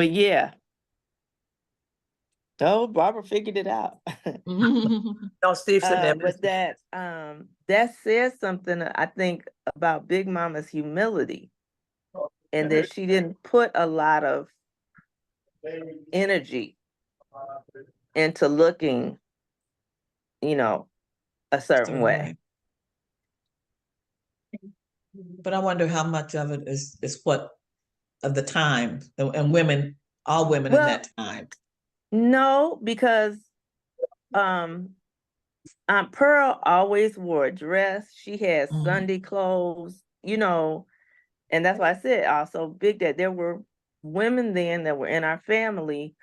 But yeah. Oh, Barbara figured it out. No, Steve said But that says something, I think, about Big Mama's humility, and that she didn't put a lot of energy into looking, a certain way. But I wonder how much of it is what of the time and women, all women in that time. No, because Aunt Pearl always wore a dress. She had Sunday clothes, and that's why I said also big that there were women then that were in our family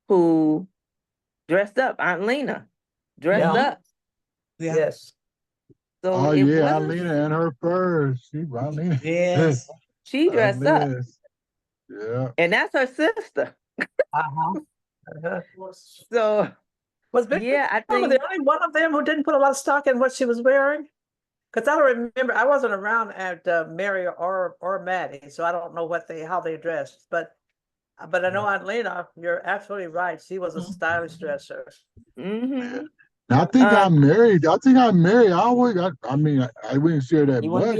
who dressed up. Aunt Lena dressed up. Yeah. Yes. So oh yeah, Aunt Lena and her furs. Aunt Lena. Yes. She dressed up. Yeah. And that's her sister. So was Big I think the only one of them who didn't put a lot of stock in what she was wearing? Because I don't remember, I wasn't around at Mary or Maddie, so I don't know how they dressed. But I know Aunt Lena, you're absolutely right. She was a stylish dresser. Mm-hmm. I think I'm married. I mean, I wouldn't share that much.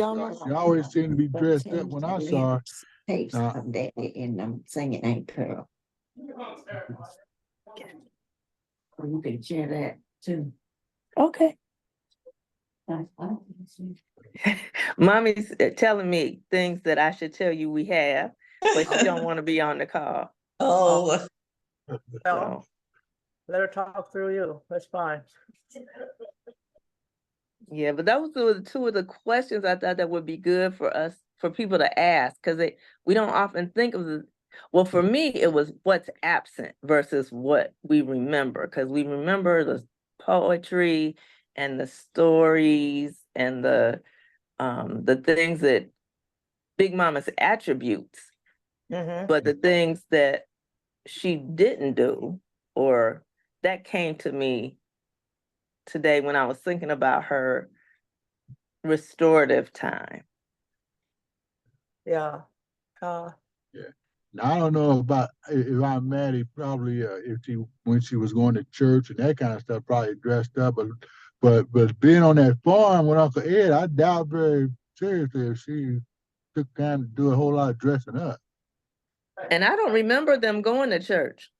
She always seemed to be dressed up when I saw her. Tapes of Daddy and I'm singing Aunt Pearl. Or you can share that too. Okay. Mommy's telling me things that I should tell you we have, but she don't want to be on the call. Oh. So. Let her talk through you. That's fine. Yeah, but those were two of the questions I thought that would be good for people to ask, because we don't often think of well, for me, it was what's absent versus what we remember, because we remember the poetry and the stories and the things that Big Mama's attributes, but the things that she didn't do, or that came to me today when I was thinking about her restorative time. Yeah. Yeah. Now, I don't know about if Aunt Maddie probably when she was going to church and that kind of stuff probably dressed up, but being on that farm with Uncle Ed, I doubt very seriously if she took time to do a whole lot of dressing up. And I don't remember them going to church.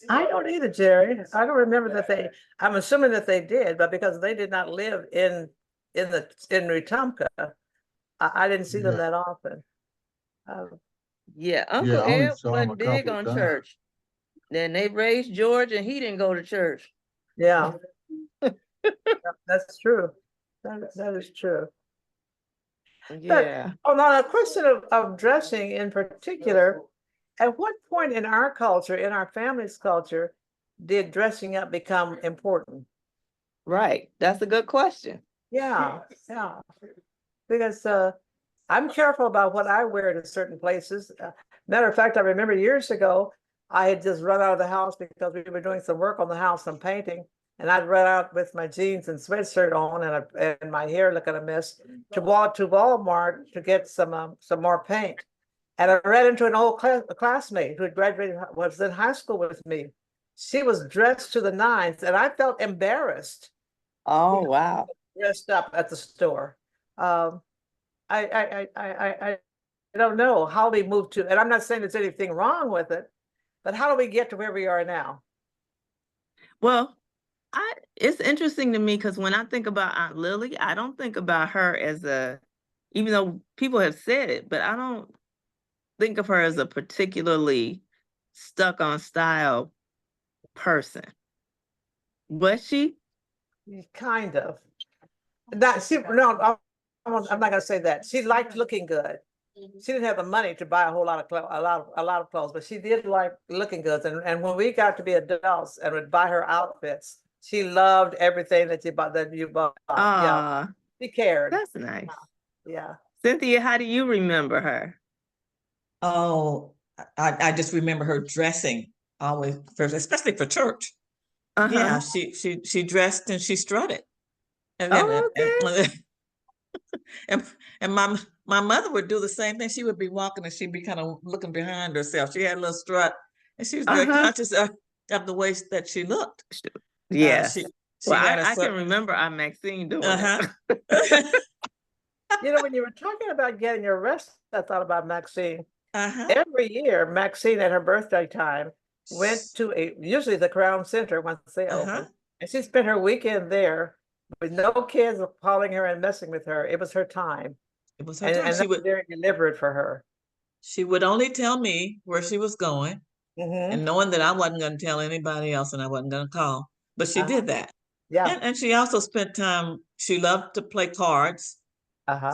I don't either, Jerry. I don't remember that I'm assuming that they did, but because they did not live in Wetumpka, I didn't see them that often. Uncle Ed wasn't big on church. Then they raised George and he didn't go to church. Yeah. That's true. That is true. Yeah. But on a question of dressing in particular, at what point in our culture, in our family's culture, did dressing up become important? Right. That's a good question. Yeah. Because I'm careful about what I wear to certain places. Matter of fact, I remember years ago, I had just run out of the house because we were doing some work on the house, some painting, and I'd run out with my jeans and sweatshirt on and my hair looking a mess to Walmart to get some more paint. And I ran into an old classmate who had graduated, was in high school with me. She was dressed to the nines, and I felt embarrassed. Oh, wow. Dressed up at the store. I don't know how we moved to, and I'm not saying there's anything wrong with it, but how do we get to where we are now? Well, it's interesting to me because when I think about Aunt Lily, I don't think about her as even though people have said it, but I don't think of her as a particularly stuck on style person. Was she? Kind of. I'm not going to say that. She liked looking good. She didn't have the money to buy a whole lot of clothes, a lot of clothes, but she did like looking good. And when we got to be adults and would buy her outfits, she loved everything that you bought. Yeah, she cared. That's nice. Yeah. Cynthia, how do you remember her? Oh, I just remember her dressing always, especially for church. Yeah, she dressed and she strutted. And then And and my mother would do the same thing. She would be walking and she'd be kind of looking behind herself. She had a little strut, and she was very conscious of the way that she looked. Yes. She Well, had I can remember our Maxine doing uh-huh. it. You know, when you were talking about getting your rest, I thought about Maxine. Uh-huh. Every year, Maxine at her birthday time went to usually the Crown Center once they opened, and she spent her weekend there with no kids calling her and messing with her. It was her time. It was her time. And that was very deliberate for her. She would only tell me where she was going, and knowing that I wasn't going to tell anybody else and I wasn't going to call. But she did that. Yeah. And she also spent time, she loved to play cards.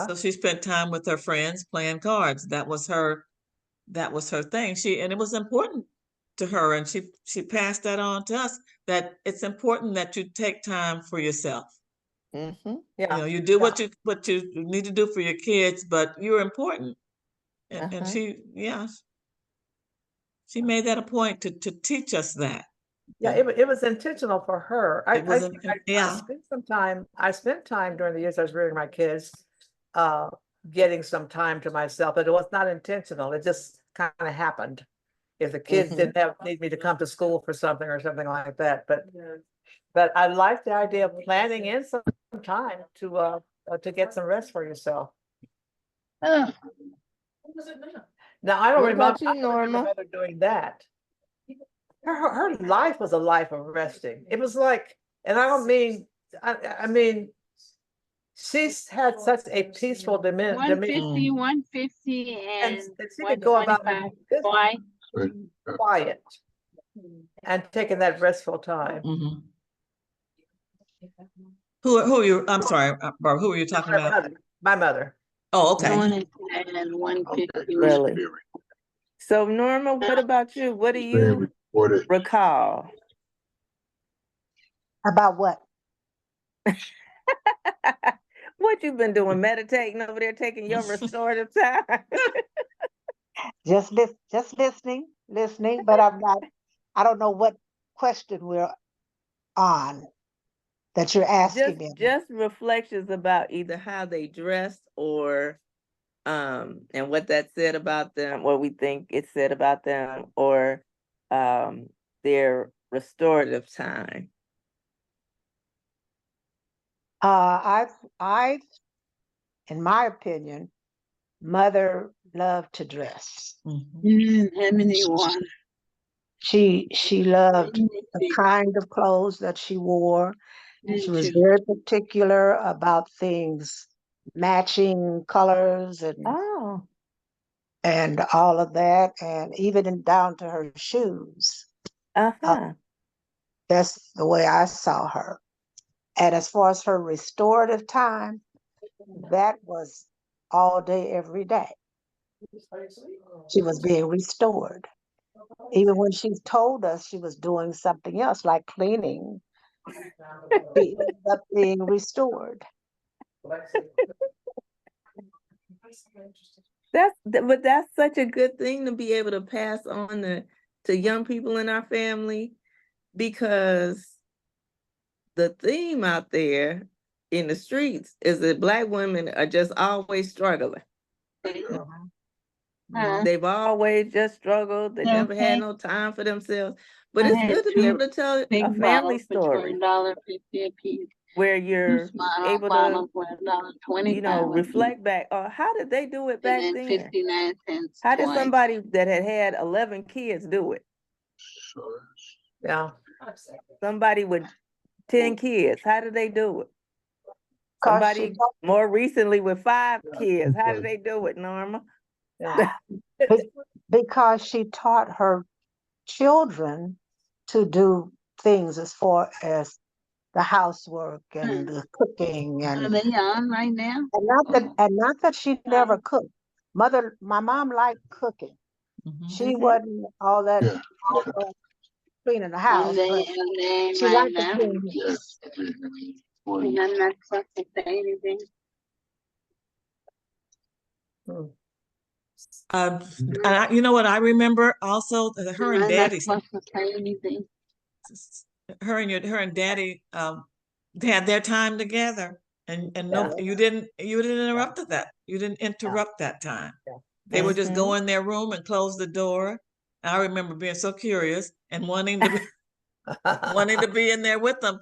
So she spent time with her friends playing cards. That was her thing. And it was important to her, and she passed that on to us, that it's important that you take time for yourself. Yeah. You know, you do what you need to do for your kids, but you're important. And she made that a point to teach us that. Yeah, it was intentional for her. I spent time during the years I was rearing my kids, getting some time to myself, but it was not intentional. It just kind of happened. If the kids didn't need me to come to school for something or something like that, but I like the idea of planning in some time to get some rest for yourself. Now I don't remember my mother doing that. Her life was a life of resting. It was like, and I don't mean, I mean, she's had such a peaceful demeanor. 150, and she could go about quiet and taking that restful time. Who are you? I'm sorry, Barb, who are you talking about? My mother. Oh, okay. 150. Really? So Norma, what about you? What do you recall? About what? What you've been doing? Meditating over there, taking your restorative time? Just listening, but I don't know what question we're on that you're asking me. Just reflections about either how they dressed or and what that said about them, what we think it said about them, or their restorative time. I've, in my opinion, mother loved to dress. She loved the kind of clothes that she wore. She was very particular about things matching colors and all of that, and even down to her shoes. That's the way I saw her. And as far as her restorative time, that was all day, every day. She was being restored. Even when she told us she was doing something else, like cleaning, she ended up being restored. But that's such a good thing to be able to pass on to young people in our family, because the theme out there in the streets is that Black women are just always struggling. They've always just struggled. They never had no time for themselves. But it's good to be able to tell a family story $1.50 a piece, where you're able to, reflect back. How did they do it back then? 59 cents. How did somebody that had 11 kids do it? Yeah. Somebody with 10 kids, how did they do it? Somebody more recently with 5 kids, how did they do it, Norma? Because she taught her children to do things as far as the housework and the cooking, and are they on right now? And not that she never cooked. My mom liked cooking. She wasn't all that cleaning the house. She liked to clean. Yes. And I'm not supposed to say anything. You know what I remember also? Her and Daddy. Her and Daddy they had their time together, and no, you didn't interrupt that. You didn't interrupt that time. They would just go in their room and close the door. I remember being so curious and wanting to be in there with them.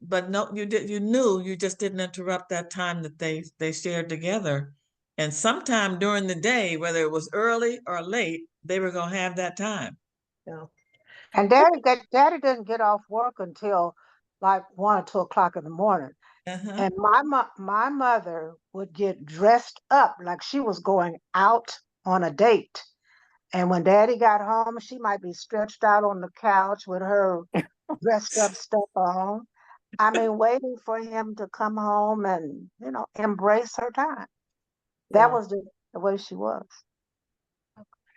But no, you knew, you just didn't interrupt that time that they shared together. And sometime during the day, whether it was early or late, they were gonna have that time. Yeah. And daddy didn't get off work until like 1 or 2 o'clock in the morning. And my mother would get dressed up like she was going out on a date. And when daddy got home, she might be stretched out on the couch with her dressed up stuff on. I mean, waiting for him to come home and, embrace her time. That was the way she was.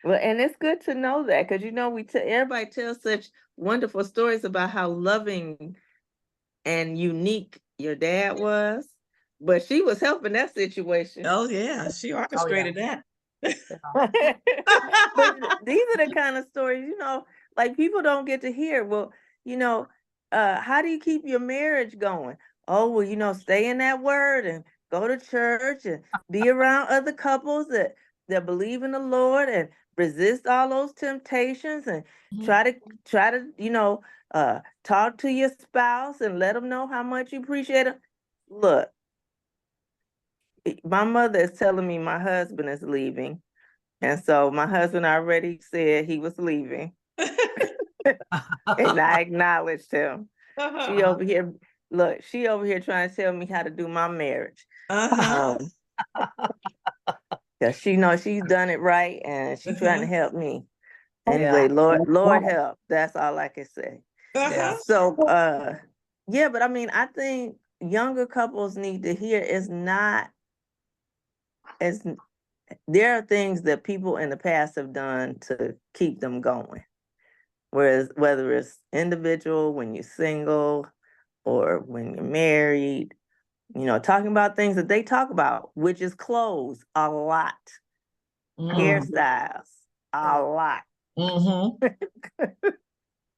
Well, and it's good to know that, because everybody tells such wonderful stories about how loving and unique your dad was, but she was helping that situation. Oh yeah, she orchestrated that. But these are the kind of stories, like people don't get to hear. Well, how do you keep your marriage going? Oh, well, stay in that word and go to church and be around other couples that believe in the Lord and resist all those temptations and try to talk to your spouse and let them know how much you appreciate them. Look, my mother is telling me my husband is leaving. And so my husband already said he was leaving. And I acknowledged him. She over here trying to tell me how to do my marriage. Cause she knows she's done it right and she's trying to help me. Anyway, Lord help. That's all I can say. So but I mean, I think younger couples need to hear there are things that people in the past have done to keep them going. Whereas whether it's individual, when you're single, or when you're married, talking about things that they talk about, which is clothes a lot, hairstyles a lot.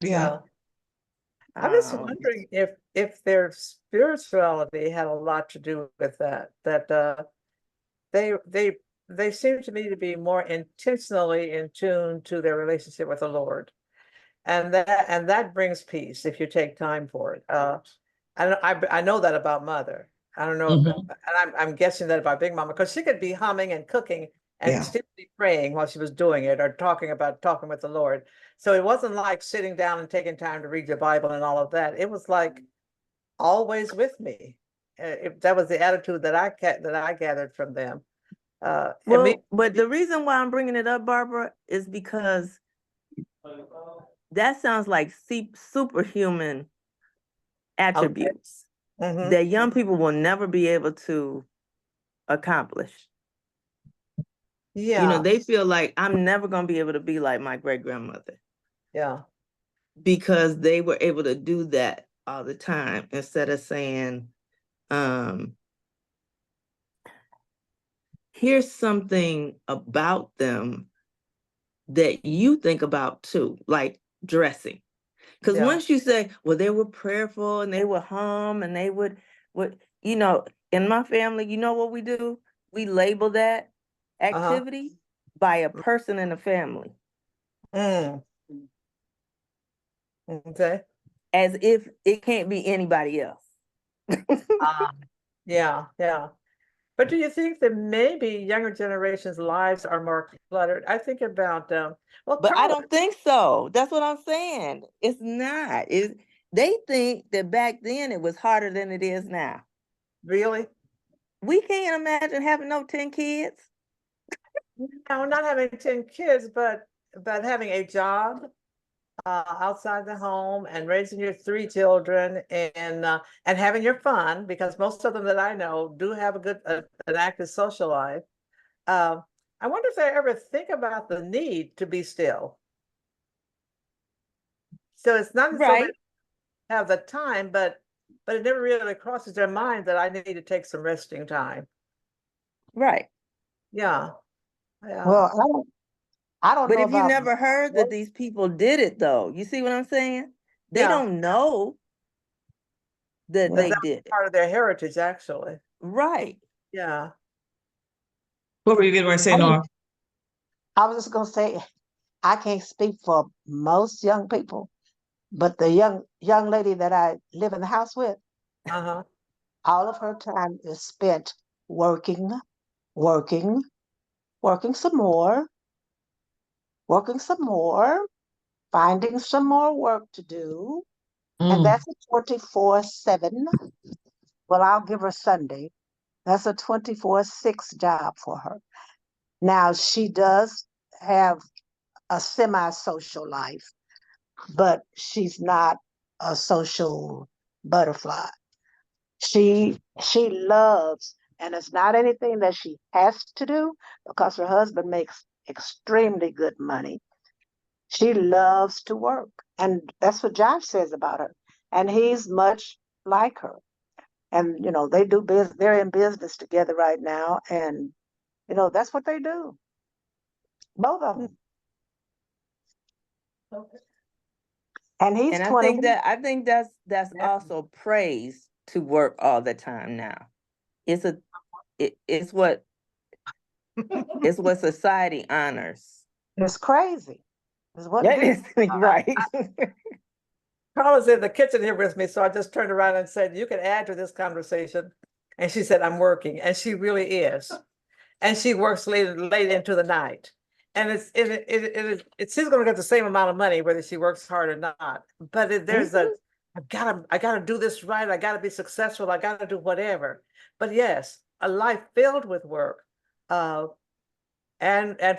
Yeah. I'm just wondering if their spirituality had a lot to do with that. They seem to me to be more intentionally in tune to their relationship with the Lord, and that brings peace if you take time for it. I know that about Mother. I don't know, and I'm guessing that about Big Mama, because she could be humming and cooking and still be praying while she was doing it, or talking with the Lord. So it wasn't like sitting down and taking time to read your Bible and all of that. It was like always with me. That was the attitude that I gathered from them. But the reason why I'm bringing it up, Barbara, is because that sounds like superhuman attributes that young people will never be able to accomplish. Yeah. They feel like I'm never going to be able to be like my great-grandmother. Yeah. Because they were able to do that all the time, instead of saying, here's something about them that you think about too, like dressing. Because once you say, well, they were prayerful and they would hum and they would, in my family, you know what we do? We label that activity by a person in the family. Okay. As if it can't be anybody else. Yeah. But do you think that maybe younger generations' lives are more cluttered? I think about but I don't think so. That's what I'm saying. It's not. They think that back then it was harder than it is now. Really? We can't imagine having 10 kids. No, not having 10 kids, but having a job outside the home and raising your 3 children and having your fun, because most of them that I know do have a good an active social life. I wonder if they ever think about the need to be still. So it's not so much have the time, but it never really crosses their mind that I need to take some resting time. Right. Yeah. Well, I don't but know if you never heard that these people did it, though, you see what I'm saying? They don't know. that Because they that was did it. part of their heritage, actually. Right. Yeah. What were you getting ready to say, I mean, Nora? I was just gonna say, I can't speak for most young people, but the young lady that I live in the house with, Uh-huh. all of her time is spent working, working, working some more, working some more, finding some more work to do. And Mm. that's a 24/7. Well, I'll give her Sunday. That's a 24/6 job for her. Now, she does have a semi-social life, but she's not a social butterfly. She loves, and it's not anything that she has to do because her husband makes extremely good money. She loves to work, and that's what Josh says about her. And he's much like her. And they do business. They're in business together right now, and that's what they do. Both of them. And he's And I 21. think that's also praise to work all the time now. It's it's what society honors. It's crazy. Is what it That is. is right. Carla's in the kitchen here with me, so I just turned around and said, you can add to this conversation. And she said, I'm working. And she really is. And she works late into the night. And she's going to get the same amount of money whether she works hard or not. But there's I gotta do this right. I gotta be successful. I gotta do whatever. But yes, a life filled with work. And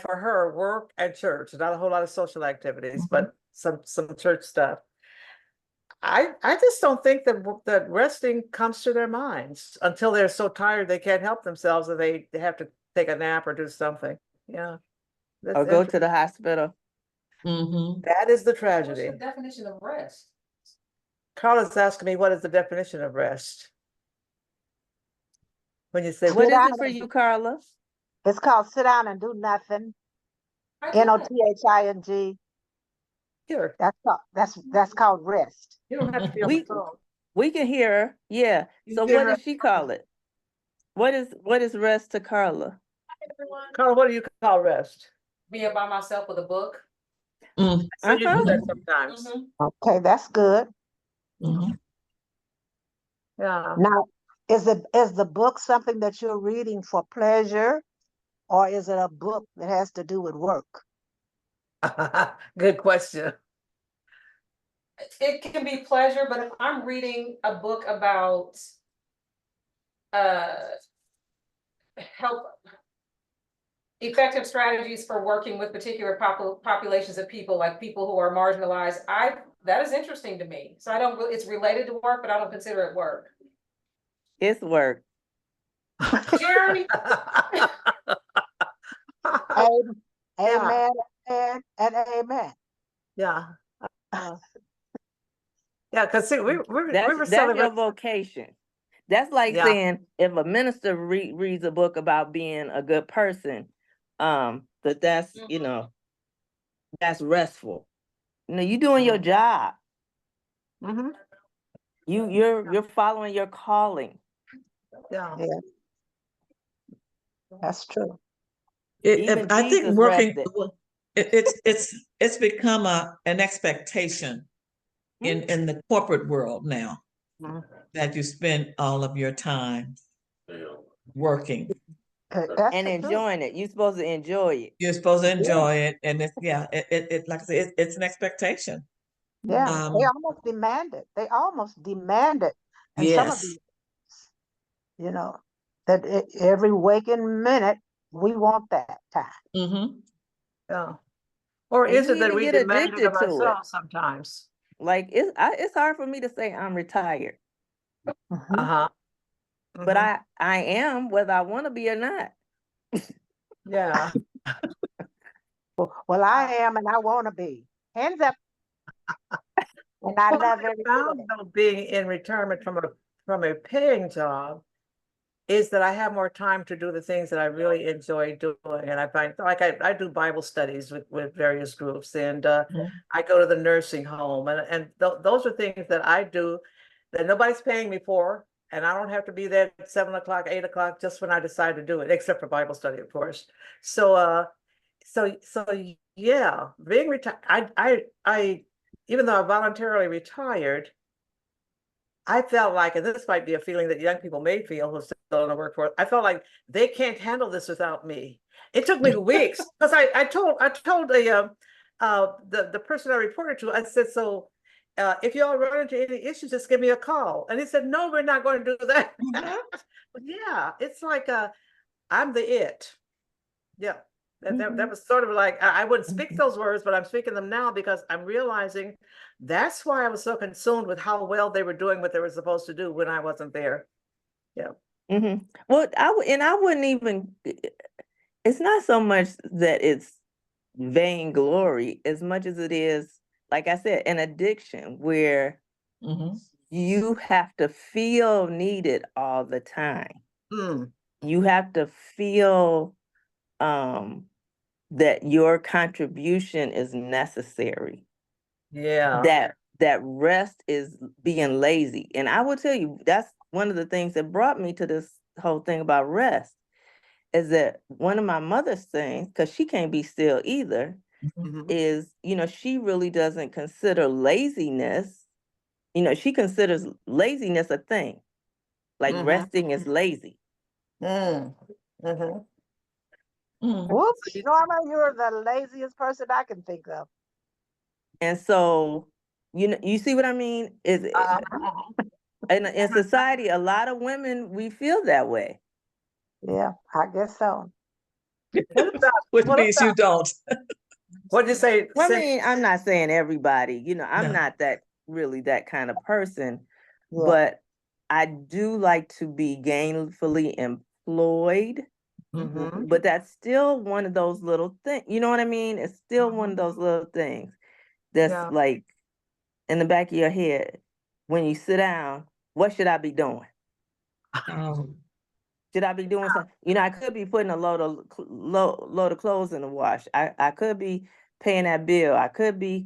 for her, work and church, not a whole lot of social activities, but some church stuff. I just don't think that resting comes to their minds until they're so tired they can't help themselves and they have to take a nap or do something. Yeah. Or go to the hospital. Mm-hmm. That is the tragedy. What's the definition of rest? Carla's asking me, what is the definition of rest? When you say, What is it for you, Carla? It's called sit down and do nothing. NOTHING. Here. That's called rest. You don't have to be on the phone. We can hear her. Yeah. So what does she call it? What is rest to Carla? Carla, what do you call rest? Being by myself with a book. Mm. So you do that sometimes. Okay, that's good. Mm-hmm. Yeah. Now, is the book something that you're reading for pleasure, or is it a book that has to do with work? Good question. It can be pleasure, but if I'm reading a book about help effective strategies for working with particular populations of people, like people who are marginalized, that is interesting to me. So I don't. It's related to work, but I don't consider it work. It's work. Jerry. Amen and amen. Yeah. Yeah, because see, we were That's your vocation. That's like saying if a minister reads a book about being a good person, that's that's restful. You're doing your job. Mm-hmm. You're following your calling. Yeah. That's true. I think working it's become an expectation in the corporate world now that you spend all of your time working and enjoying it. You're supposed to enjoy it. You're supposed to enjoy it, and it's like I said, it's an expectation. Yeah, they almost demand it. And some of these, that every waking minute we want that time. Mm-hmm. Yeah. Or is it that we demand it of ourselves sometimes? Like it's hard for me to say I'm retired. Uh-huh. Mm-hmm. But I am, whether I want to be or not. Yeah. Well, I am, and I want to be. Hands up. And I love every found though being in retirement from a paying job is that I have more time to do the things that I really enjoy doing. And I find like I do Bible studies with various groups, and I go to the nursing home, and those are things that I do that nobody's paying me for, and I don't have to be there at 7 o'clock, 8 o'clock, just when I decide to do it, except for Bible study, of course. So, yeah, being retired, I, even though I voluntarily retired, I felt like, and this might be a feeling that young people may feel who are still in the workforce, I felt like they can't handle this without me. It took me weeks because I told the person I reported to, I said, so if y'all run into any issues, just give me a call. And he said, no, we're not going to do that. Yeah, it's like I'm the it. Yeah. That was sort of like, I wouldn't speak those words, but I'm speaking them now because I'm realizing that's why I was so consumed with how well they were doing what they were supposed to do when I wasn't there. Yeah. Well, I wouldn't even, it's not so much that it's vainglory as much as it is, like I said, an addiction where you have to feel needed all the time. You have to feel that your contribution is necessary. Yeah. That rest is being lazy. And I will tell you, that's one of the things that brought me to this whole thing about rest, is that one of my mother's things, because she can't be still either, is, she really doesn't consider laziness. She considers laziness a thing. Like resting is lazy. Whoops, Norma, you're the laziest person I can think of. And so, you see what I mean? In society, a lot of women, we feel that way. Yeah, I guess so. Which means you don't. What did you say? I mean, I'm not saying everybody, I'm not really that kind of person, but I do like to be gainfully employed. But that's still one of those little things, you know what I mean? It's still one of those little things that's like in the back of your head. When you sit down, what should I be doing? Should I be doing something? I could be putting a load of clothes in the wash. I could be paying that bill. I could be,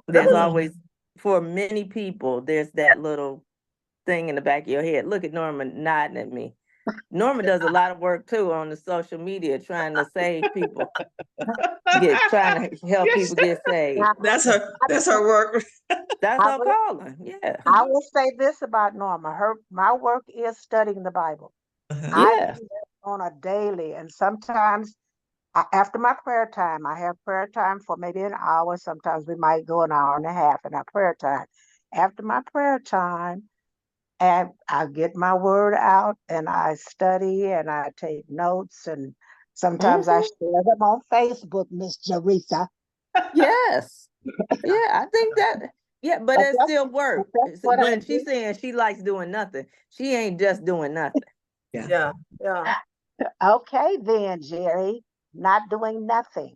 there's always, for many people, there's that little thing in the back of your head. Look at Norma nodding at me. Norma does a lot of work too on the social media, trying to save people, trying to help people get saved. That's her work. That's her calling. Yeah. I will say this about Norma. My work is studying the Bible. I do that on a daily, and sometimes after my prayer time, I have prayer time for maybe an hour. Sometimes we might go an hour and a half in our prayer time. After my prayer time, and I get my word out and I study and I take notes, and sometimes I share them on Facebook, Miss Jerisa. Yes. Yeah, I think that, but it still works. When she's saying she likes doing nothing, she ain't just doing nothing. Yeah. Okay then, Jerry, not doing nothing.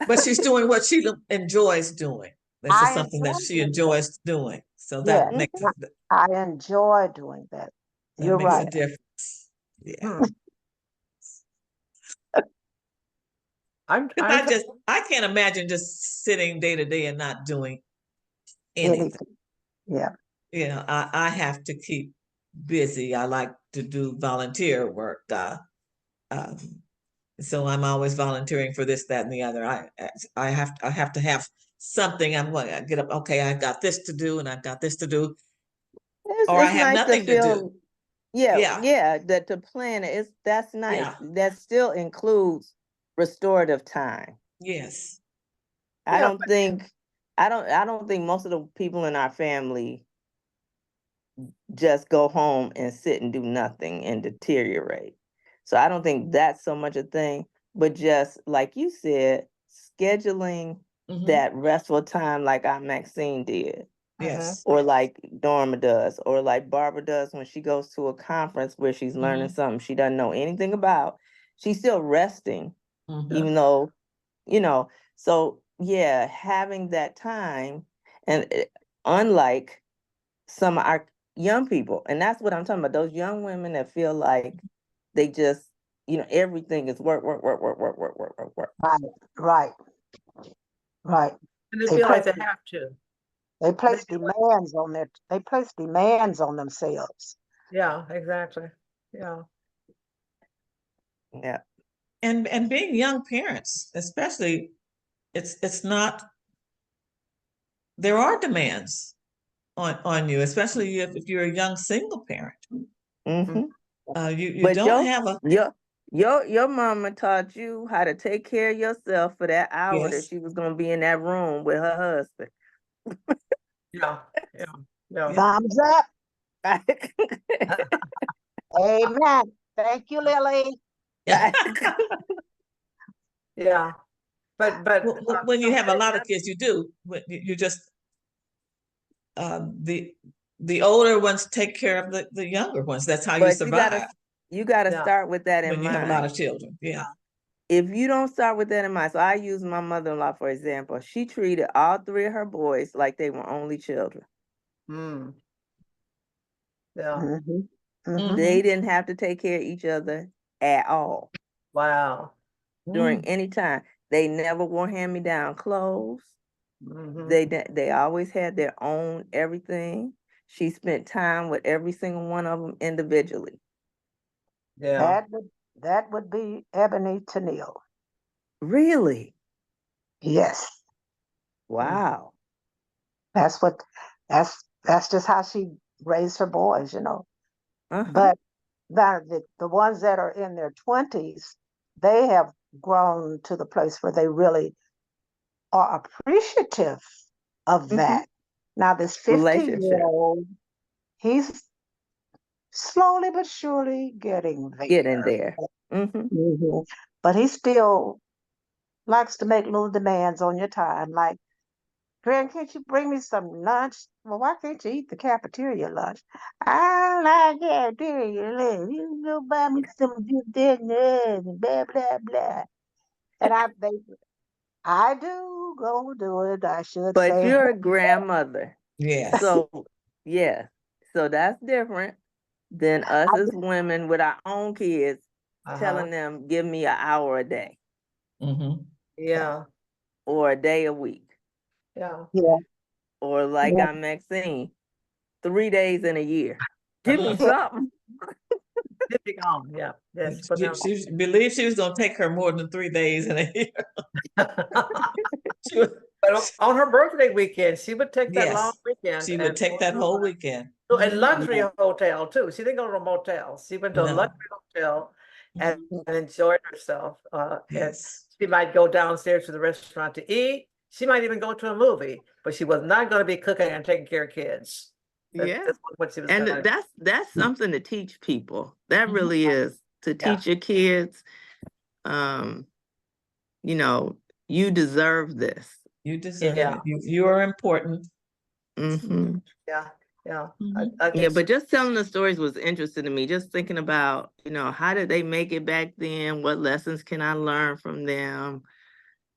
But she's doing what she enjoys doing. This is something that she enjoys doing. So that makes it. I enjoy doing that. You're right. That makes a difference. Yeah. I can't imagine just sitting day to day and not doing anything. Yeah. I have to keep busy. I like to do volunteer work. So I'm always volunteering for this, that, and the other. I have to have something. I'm going to get up. Okay, I've got this to do, and I've got this to do, or I have nothing to do. Yeah. That to plan it, that's nice. That still includes restorative time. Yes. I don't think most of the people in our family just go home and sit and do nothing and deteriorate. So I don't think that's so much a thing, but just like you said, scheduling that restful time like Aunt Maxine did. Yes. Or like Norma does, or like Barbara does when she goes to a conference where she's learning something she doesn't know anything about. She's still resting, even though, so yeah, having that time, and unlike some of our young people, and that's what I'm talking about, those young women that feel like they just, everything is work. Right. And they feel like they have to. They place demands on themselves. Yeah, exactly. Yeah. Yeah. And being young parents, especially, it's not, there are demands on you, especially if you're a young single parent. Mm-hmm. You But don't have a, your mama taught you how to take care of yourself for that hour that yes, she was gonna be in that room with her husband. Yeah. Yeah. Yeah. Thumbs up. Amen. Thank you, Lily. Yeah. But when you have a lot of kids, you do. You just the older ones take care of the younger ones. That's how you But survive you gotta Yeah. start with that in when you have a lot mind. of children. Yeah. If you don't start with that in mind, so I use my mother-in-law for example. She treated all three of her boys like they were only children. Mm. Yeah. Mhm. Mhm. They didn't have to take care of each other at all Wow. during any time. They never wore hand-me-down clothes. Mhm. They always had their own everything. She spent time with every single one of them individually. Yeah. That would be Ebony Tennille. Really? Yes. Wow. That's just how she raised her boys, you know. Uh-huh. But the ones that are in their 20s, they have grown to the place where they really are appreciative of that. Now this 50-year-old, Relationship. he's slowly but surely getting Getting there. there. Mm-hmm. Mhm. But he still likes to make little demands on your time, like, Grand, can't you bring me some lunch? Well, why can't you eat the cafeteria lunch? I like cafeteria lunch. You can go buy me some dinner and blah blah blah. And I do go do it. I should But say. you're a grandmother. Yes. So yeah. So that's different than us as women with our own kids telling them, give me an hour a day. Mm-hmm. Yeah. Or a day a week. Yeah. Yeah. Or like Yeah. I'm Maxine, 3 days in a year. Give me something. Yeah. Yes. But She believed she was going to take her more than 3 days in a year. But on her birthday weekend, she would take that long Yes, weekend. she would take that whole weekend. To a luxury hotel too. She didn't go to a motel. She went to a No. luxury hotel and enjoyed herself. And Yes. she might go downstairs to the restaurant to eat. She might even go to a movie, but she was not going to be cooking and taking care of kids. That's what she was And gonna do. that's something to teach people. That really is to teach your kids. You know, you deserve this. You deserve it. You are important. Mm-hmm. Yeah. Yeah. Yeah, but just telling the stories was interesting to me. Just thinking about, you know, how did they make it back then? What lessons can I learn from them?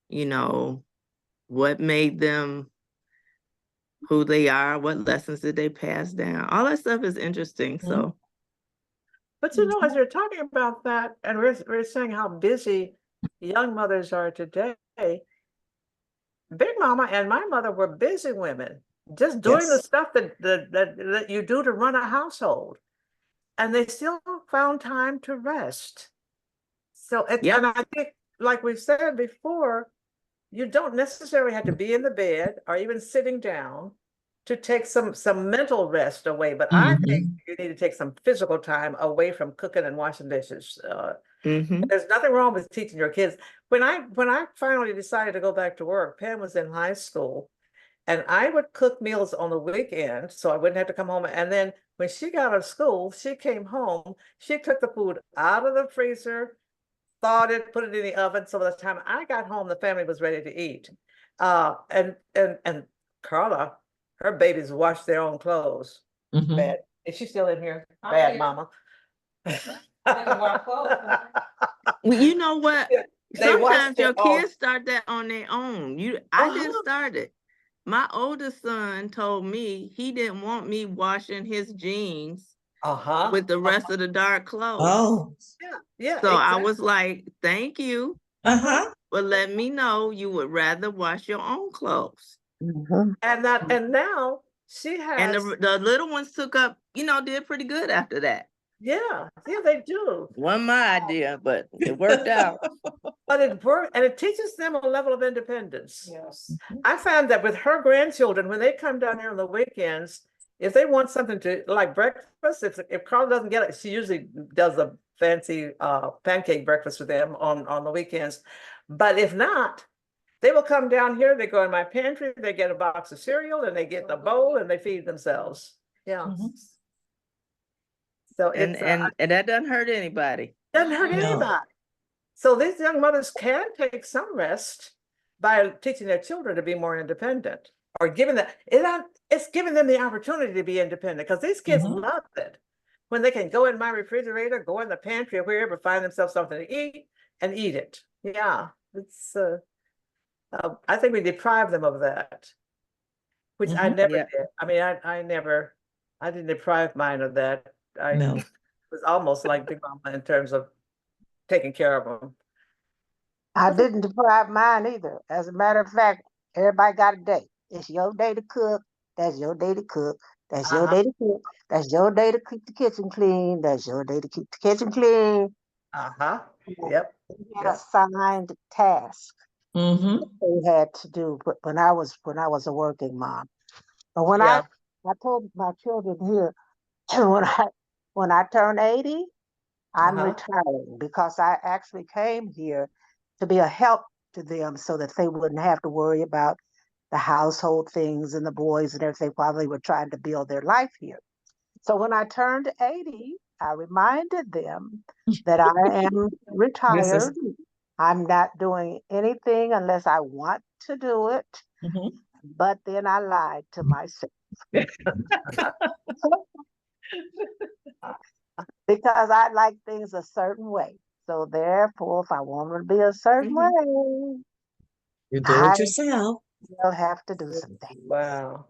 You know, what made them who they are? What lessons did they pass down? All that stuff is interesting. So, but you know, as you're talking about that, and we're saying how busy young mothers are today. Big Mama and my mother were busy women, just doing the stuff that you do to run a household, and they still found time to rest. So, and I think, like we said before, you don't necessarily have to be in the bed or even sitting down to take some mental rest away. But I think you need to take some physical time away from cooking and washing dishes. There's nothing wrong with teaching your kids. When I finally decided to go back to work, Pam was in high school, and I would cook meals on the weekend so I wouldn't have to come home. And then when she got out of school, she came home, she took the food out of the freezer, thawed it, put it in the oven. So by the time I got home, the family was ready to eat. And Carla, her babies washed their own clothes. Bad. Is she still in here? Bad mama. well, you know what? Sometimes your kids start that on their own. I didn't start it. My oldest son told me he didn't want me washing his jeans with the rest of the dark clothes. Oh. Yeah. So I was like, thank you. But let me know you would rather wash your own clothes. Mhm. And now she And has, the little ones took up, did pretty good after that. yeah, they do. Wasn't my idea, but it worked out. But it works, and it teaches them a level of independence. Yes. I found that with her grandchildren, when they come down here on the weekends, if they want something to like breakfast, if Carla doesn't get it, she usually does a fancy pancake breakfast for them on the weekends. But if not, they will come down here, they go in my pantry, they get a box of cereal, and they get the bowl, and they feed themselves. Yeah. So And it's and that doesn't hurt anybody. doesn't hurt No. anybody. So these young mothers can take some rest by teaching their children to be more independent, or giving them it's giving them the opportunity to be independent, because these kids love it when they can go in my refrigerator, go in the pantry, or wherever, find themselves something to eat and eat it. Yeah, it's I think we deprive them of that, which I never Yeah. did. I mean, I didn't deprive mine of that. I No. was almost like Big Mama in terms of taking care of them. I didn't deprive mine either. As a matter of fact, everybody got a day. It's your day to cook. That's your day to cook. That's your day to cook. That's your day to keep the kitchen clean. That's your day to keep the kitchen clean. Yep. We had assigned task they had to do when I was a working mom. But when I told my children here, when I turn 80, I'm retiring, because I actually came here to be a help to them so that they wouldn't have to worry about the household things and the boys and everything while they were trying to build their life here. So when I turned 80, I reminded them that I am retired. I'm not doing anything unless I want to do it. But then I lied to myself. Because I like things a certain way. So therefore, if I want them to be a certain way, you do it yourself. will have to do some things. Wow.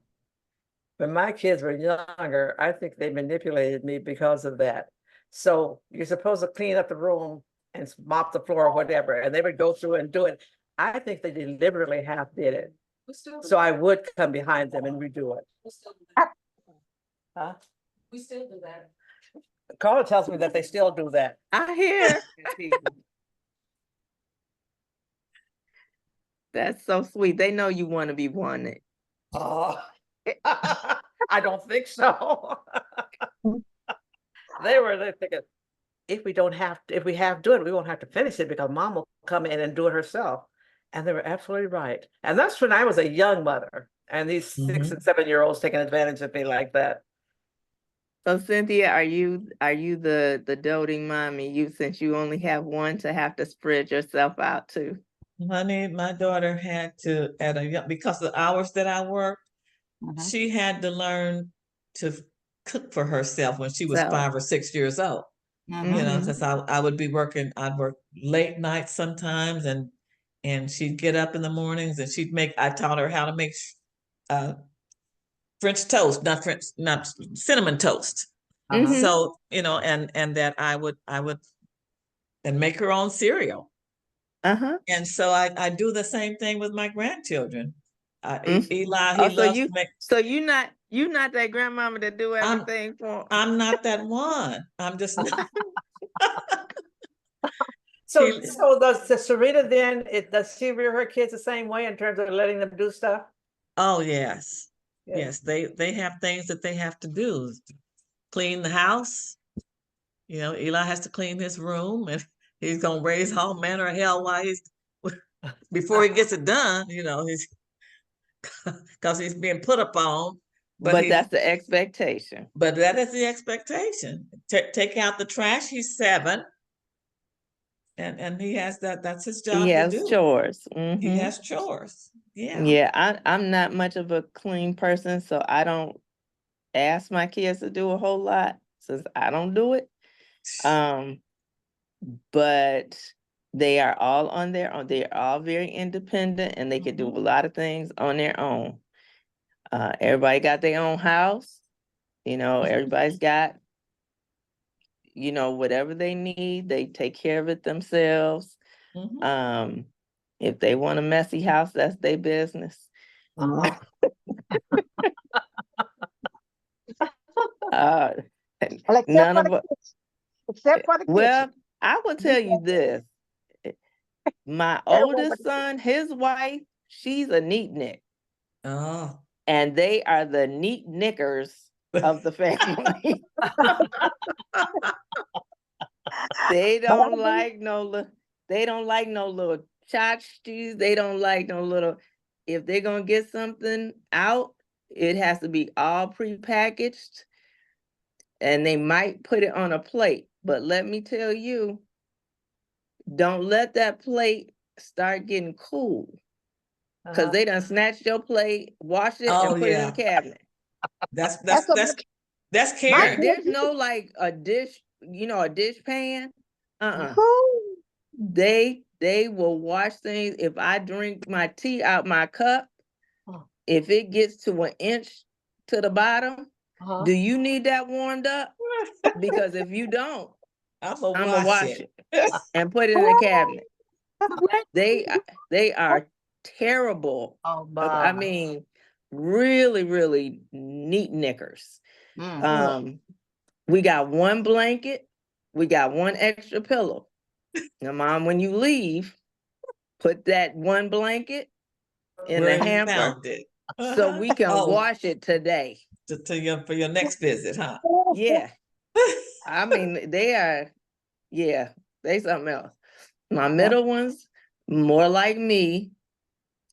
When my kids were younger, I think they manipulated me because of that. So you're supposed to clean up the room and mop the floor or whatever, and they would go through and do it. I think they deliberately half did it. So I would come behind them and redo it. Huh? We still do that. Carla tells me that they still do that. I hear. That's so sweet. They know you want to be wanted. Oh, I don't think so. They're thinking, if we have to do it, we won't have to finish it because mom will come in and do it herself. And they were absolutely right. And that's when I was a young mother, and these 6 and 7-year-olds taking advantage of me like that. So Cynthia, are you the doting mommy? Since you only have one, to have to spread yourself out too? Honey, my daughter had to, because of the hours that I work, she had to learn to cook for herself when she was 5 or 6 years old. Because I would be working, I'd work late nights sometimes, and she'd get up in the mornings and I taught her how to make French toast, not cinnamon toast. So, and that I would and make her own cereal. And so I do the same thing with my grandchildren. Eli, he loves to make. So you're not that grandmama that do everything for. I'm not that one. I'm just not. So does Sarita then? Does she rear her kids the same way in terms of letting them do stuff? Oh yes, yes. They have things that they have to do. Clean the house. Eli has to clean his room, and he's gonna raise all manner of hell before he gets it done. He's because he's being put upon. But that's the expectation. But that is the expectation. Take out the trash. He's 7. And he has that's his job. He has chores. He has chores. Yeah. Yeah, I'm not much of a clean person, so I don't ask my kids to do a whole lot since I don't do it. But they are all on their own. They are all very independent, and they can do a lot of things on their own. Everybody got their own house. Everybody's got, whatever they need, they take care of it themselves. If they want a messy house, that's their business. Uh-huh. Well, None of us. Except for the Well, kitchen. I will tell you this. My oldest son, his wife, she's a neat nick. Oh. And they are the neat knickers of the family. They don't like no little tchotchkes. They don't like no little, if they're gonna get something out, it has to be all prepackaged. And they might put it on a plate. But let me tell you, don't let that plate start getting cool. Because they done snatched your plate, wash it, Oh, and put it in yeah. the cabinet. That's caring. There's no like a dish, a dish pan. They will wash things. If I drink my tea out my cup, if it gets to an inch to the bottom, do you need that warmed up? Because if you don't, I'm gonna wash it and put it in the cabinet. They are terrible. Oh, I mean, really, really neat knickers. We got one blanket, we got one extra pillow. Now, Mom, when you leave, put that one blanket in the hamper so we can wash it today. For your next visit, huh? Yeah. I mean, they something else. My middle ones, more like me,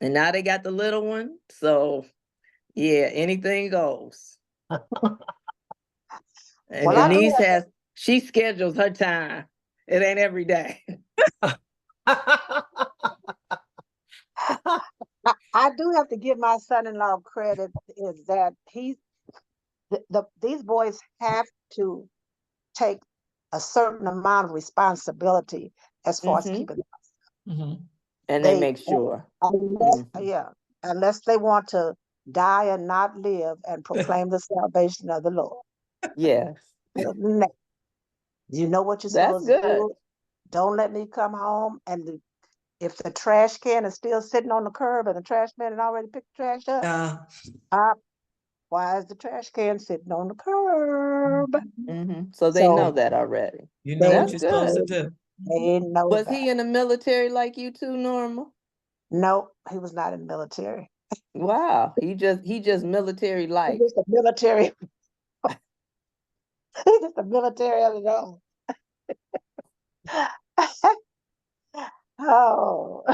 and now they got the little one. So yeah, anything goes. And Denise she schedules her time. It ain't every day. I do have to give my son-in-law credit is that these boys have to take a certain amount of responsibility as far as keeping and they make sure. Unless they want to die and not live and proclaim the salvation of the Lord. Yes. You know what you're supposed to do. Don't let me come home and if the trash can is still sitting on the curb and the trash man had already picked the trash up, why is the trash can sitting on the curb? So they know that already. You know what you're supposed to do. They know Was he in the military like you too, Norma? No, he was not in the military. Wow, he just military like. He's just a military. He's just a military of his own. Oh,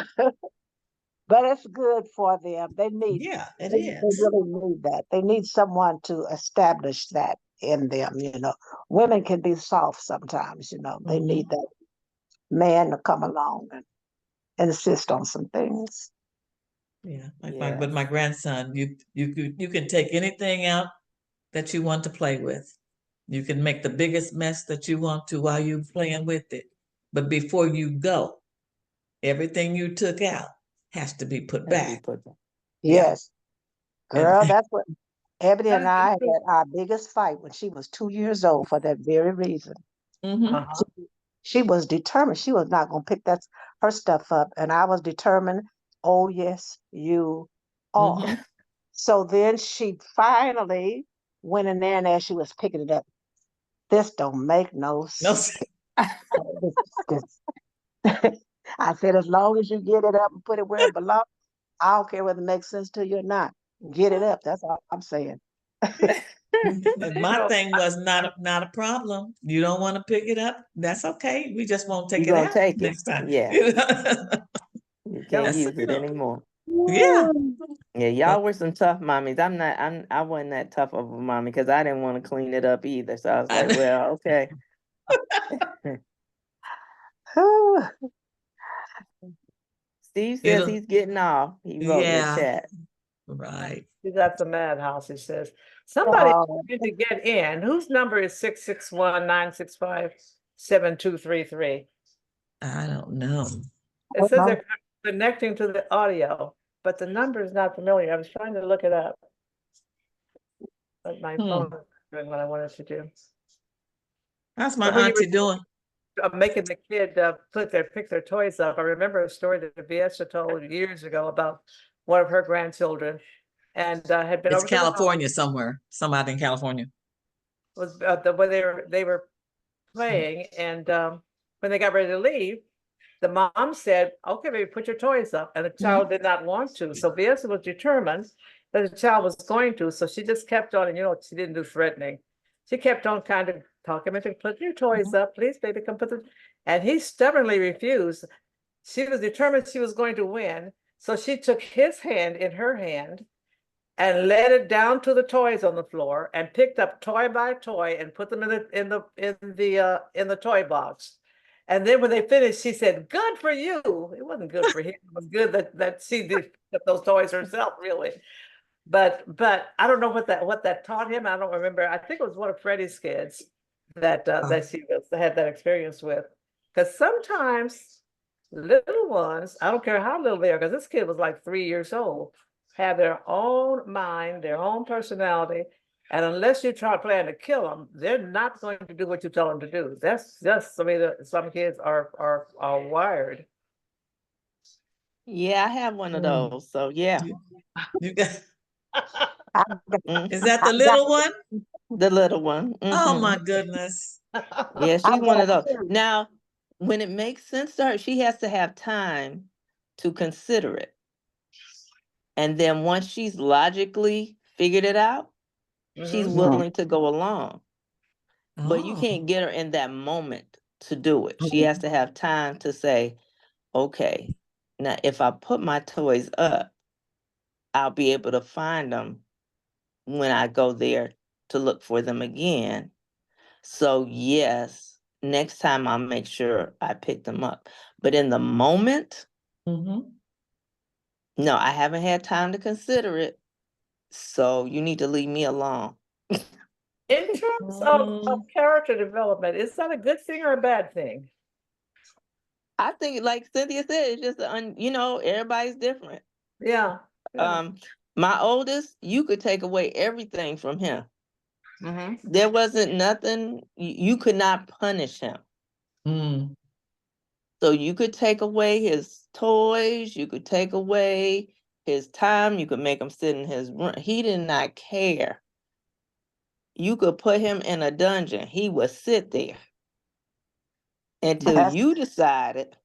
but it's good for them. They need. Yeah, it They is. really need that. They need someone to establish that in them. Women can be soft sometimes. They need that man to come along and insist on some things. Yeah, but my grandson, you can take anything out that you want to play with. You can make the biggest mess that you want to while you're playing with it. But before you go, everything you took out has to be put back. Yes. Girl, that's what Ebony and I had our biggest fight when she was 2 years old for that very reason. She was determined. She was not going to pick her stuff up. And I was determined, oh, yes, you are. So then she finally went in there and as she was picking it up, this don't make no sense. I said, as long as you get it up and put it where it belongs, I don't care whether it makes sense to you or not. Get it up. That's all I'm saying. And my thing was not a problem. You don't want to pick it up. That's okay. We just won't take it out next time. Yeah. You can't use it anymore. Yeah. Yeah, y'all were some tough mommies. I wasn't that tough of a mommy because I didn't want to clean it up either. So I was like, well, okay. Steve says he's getting off. He wrote in the chat. Right. He got the madhouse, he says. Somebody need to get in. Whose number is 661-965-7233? I don't know. It says they're connecting to the audio, but the number is not familiar. I was trying to look it up. But my phone is doing what I wanted to do. How's my auntie doing? Making the kid pick their toys up. I remember a story that Viesta told years ago about one of her grandchildren, and had been It's over to the house. California somewhere, somebody in California. Was when they were playing, and when they got ready to leave, the mom said, "Okay, baby, put your toys up," and the child did not want to. So Bianca was determined that the child was going to, so she just kept on, and she didn't do threatening. She kept on kind of talking him into put your toys up, please, baby, come put them. And he stubbornly refused. She was determined she was going to win, so she took his hand in her hand and led it down to the toys on the floor and picked up toy by toy and put them in the toy box. And then when they finished, she said, "Good for you." It wasn't good for him. It was good that she did those toys herself, really. But I don't know what that taught him. I don't remember. I think it was one of Freddie's kids that she had that experience with. Because sometimes little ones, I don't care how little they are, because this kid was like 3 years old, have their own mind, their own personality. And unless you try planning to kill them, they're not going to do what you tell them to do. That's just, I mean, some kids are wired. Yeah, I have one of those. So yeah. You got, Mhm. is that the little one? The little one. Oh my Mhm. goodness. Yeah, she's I one of got those. two. Now, when it makes sense to her, she has to have time to consider it. And then once she's logically figured it out, she's Mhm. willing to go along. But you Oh. can't get her in that moment to do it. She has to have time to say, okay, now if I put my toys up, I'll be able to find them when I go there to look for them again. So yes, next time I'll make sure I pick them up. But in the moment, Mhm. no, I haven't had time to consider it. So you need to leave me alone. In terms of character development, is that a good thing or a bad thing? I think, like Cynthia said, it's just everybody's different. Yeah. My oldest, you could take away everything from him. Mhm. There wasn't nothing you could not punish him. Mm. So you could take away his toys, you could take away his time, you could make him sit in his room. He did not care. You could put him in a dungeon. He would sit there until That's you decided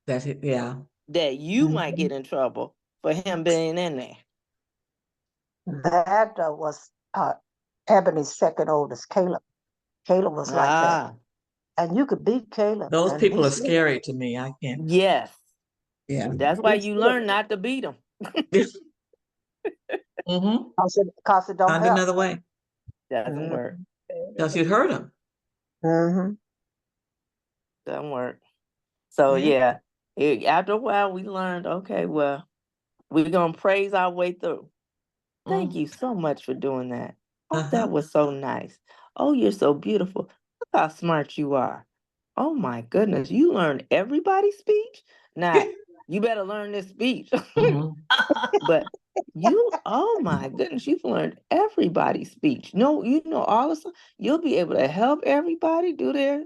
That yeah. that you might get in trouble for him being in there. that was Ebony's second oldest, Caleb. Caleb was like that, and you could beat Caleb. Those and people he are still- scary to me. I can't. Yes. Yeah. That's why he you still- learn not to beat him. Mm-hmm. Cause it don't Find help. another way. Doesn't work. Else you'd hurt him. Mm-hmm. Doesn't work. So yeah, after a while we learned, okay, well, we're gonna praise our way through. Thank you so much for doing that. Oh, that was so nice. Oh, you're so beautiful. Look how smart you are. Oh my goodness, you learned everybody's speech? Now, you better learn this speech. But oh my goodness, you've learned everybody's speech. No, all of a sudden, you'll be able to help everybody do their,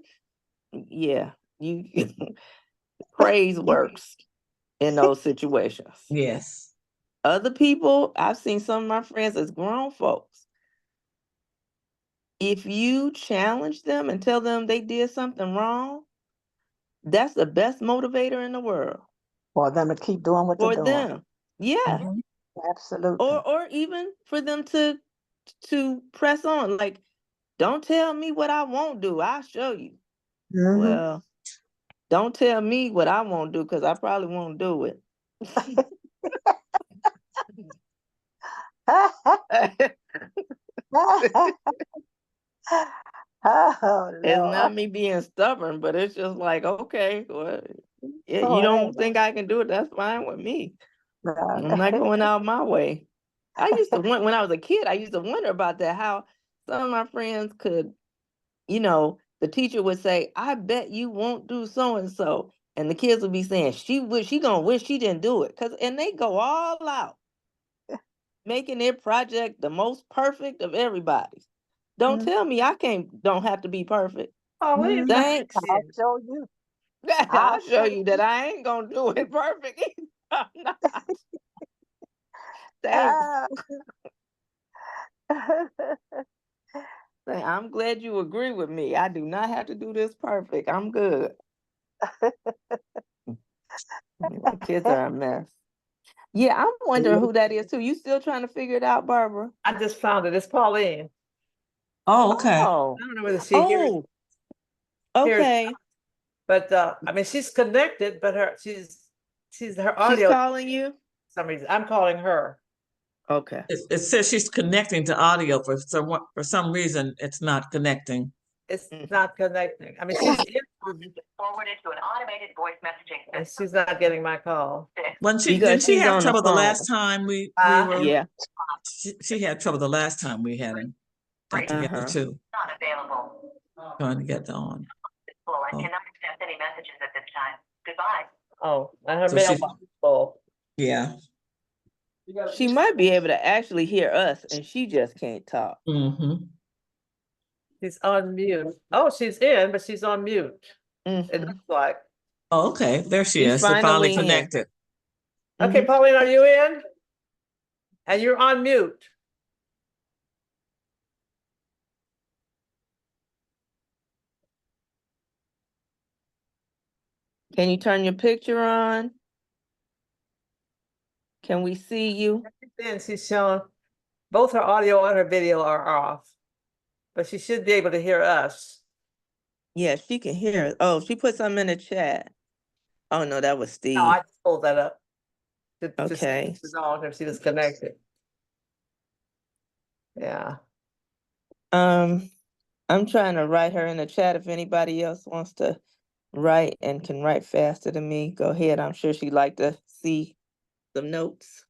you praise works in those situations. Yes. Other people, I've seen some of my friends as grown folks. If you challenge them and tell them they did something wrong, that's the best motivator in the world. For them to keep doing what For they're doing. them. Yeah. Absolutely. Or even for them to press on. Like, don't tell me what I won't do. I'll show you. Mhm. Well, don't tell me what I won't do, because I probably won't do it. Oh, It's Lord. not me being stubborn, but it's just like, okay, well, you Oh, don't think I can do it? That's fine with me. I'm not hey. going out my way. I used to when I was a kid, I used to wonder about that, how some of my friends could, the teacher would say, I bet you won't do so and so. And the kids would be saying, she gonna wish she didn't do it. And they go all out, making their project the most perfect of everybody's. Don't tell me I don't have to be perfect. Oh, Thanks. I'll show you. I'll show you that I ain't gonna do it perfect. I'm not. Say, I'm glad you agree with me. I do not have to do this perfect. I'm good. The kids are a mess. Yeah, I'm wondering who that is too. You still trying to figure it out, Barbara? I just found it. It's Pauline. Oh, okay. Oh, I don't know whether she hears, okay. but I mean, she's connected, but she's her She's audio. calling you? For some reason, I'm calling her. Okay. It says she's connecting to audio for some reason. It's not connecting. It's not connecting. I mean, she's forwarded to an automated voice messaging, and she's not getting my call. When Because didn't she she's have on the trouble the phone. last time we were? Yeah. She had trouble the last time we had him got together too. Not available. Trying to get on. I cannot accept any messages at this time. Goodbye. Oh, and her So she- mailbox is full. Yeah. She might be able to actually hear us, and she just can't talk. Mm-hmm. She's on mute. Oh, she's in, but she's on mute. It looks like. Oh, okay. There she She's is. They finally finally in. connected. Okay, Pauline, are you in? And you're on mute. Can you turn your picture on? Can we see you? Then she's showing both her audio and her video are off, but she should be able to hear us. Yeah, she can hear us. Oh, she put something in the chat. Oh no, that was Steve. No, I just pulled that up. Okay. If she was connected. Yeah. I'm trying to write her in the chat. If anybody else wants to write and can write faster than me, go ahead. I'm sure she'd like to see some notes.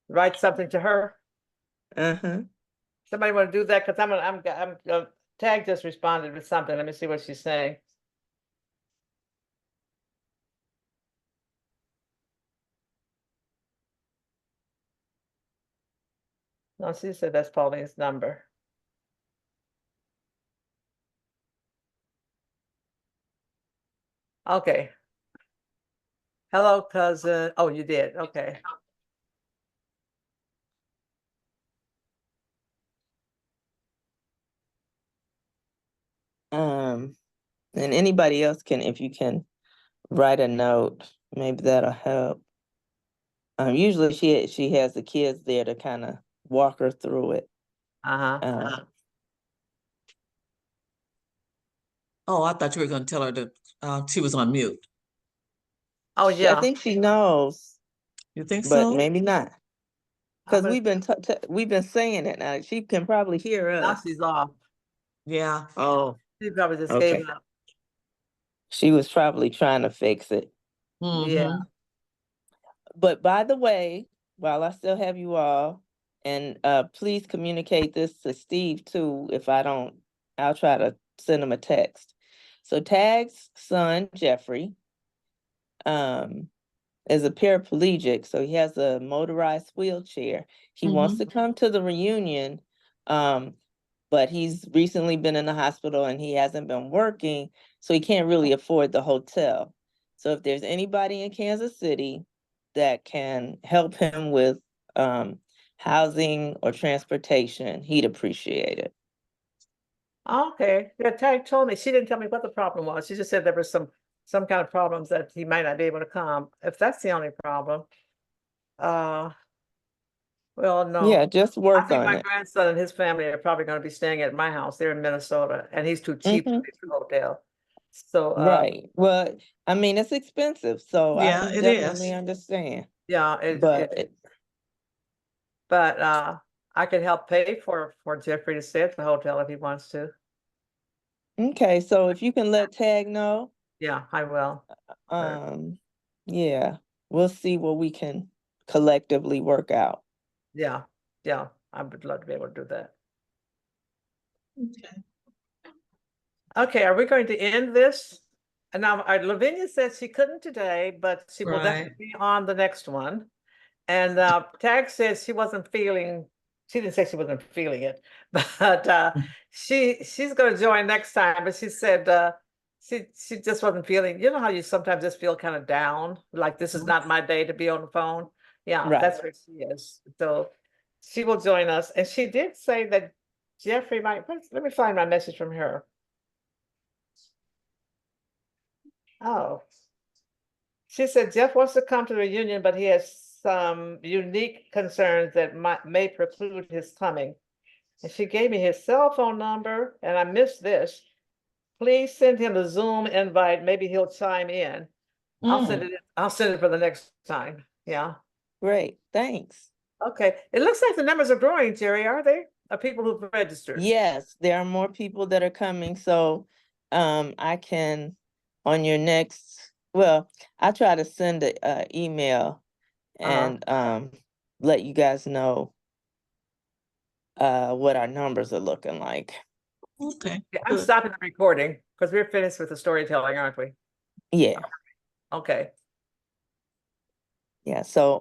Write something to her. Uh-huh. Somebody want to do that? Because I'm Tag just responded with something. Let me see what she's saying. No, she said that's Pauline's number. Okay. Hello, cousin. Oh, you did. Okay. And anybody else can, if you can write a note, maybe that'll help. Usually she has the kids there to kind of walk her through it. Oh, I thought you were going to tell her that she was on mute. Oh, yeah. I think she knows. You think but so? maybe not. Because we've been saying it now. She can probably hear us. Now she's off. Yeah. Oh. She probably just gave up. She was probably trying to fix it. Yeah. But by the way, while I still have you all, and please communicate this to Steve too. If I don't, I'll try to send him a text. So Tag's son, Jeffrey, is a paraplegic, so he has a motorized wheelchair. He wants to come to the reunion, but he's recently been in the hospital and he hasn't been working, so he can't really afford the hotel. So if there's anybody in Kansas City that can help him with housing or transportation, he'd appreciate it. Okay. Yeah, Tag told me. She didn't tell me what the problem was. She just said there was some kind of problems that he might not be able to come. If that's the only problem. Well, no. Yeah, just work I think on my it. grandson and his family are probably going to be staying at my house. They're in Minnesota, and he's too cheap to pay for the hotel. So right. Well, I mean, it's expensive, so Yeah, I can it definitely is. understand. Yeah, but I could help pay for Jeffrey to stay at the hotel if he wants to. Okay, so if you can let Tag know. Yeah, I will. Yeah, we'll see what we can collectively work out. Yeah, I would love to be able to do that. Okay, are we going to end this? And now Lavinia says she couldn't today, but she will definitely be on the next one. And Tag says she wasn't feeling. She didn't say she wasn't feeling it, but she's going to join next time. But she said she just wasn't feeling. You know how you sometimes just feel kind of down, like this is not my day to be on the phone. Yeah, Right. that's where she is. So she will join us. And she did say that Jeffrey might, let me find my message from her. Oh. She said Jeff wants to come to the reunion, but he has some unique concerns that may preclude his coming. And she gave me his cell phone number, and I missed this. Please send him a Zoom invite. Maybe he'll chime in. I'll send it. I'll send it for the next time. Yeah. Great, thanks. Okay. It looks like the numbers are growing, Jerry, are they? Of people who've registered. Yes, there are more people that are coming, so I can, on your next, well, I try to send a email and let you guys know what our numbers are looking like. Okay. Yeah, I'm stopping the recording because we're finished with the storytelling, aren't we? Yeah. Okay. Yeah, so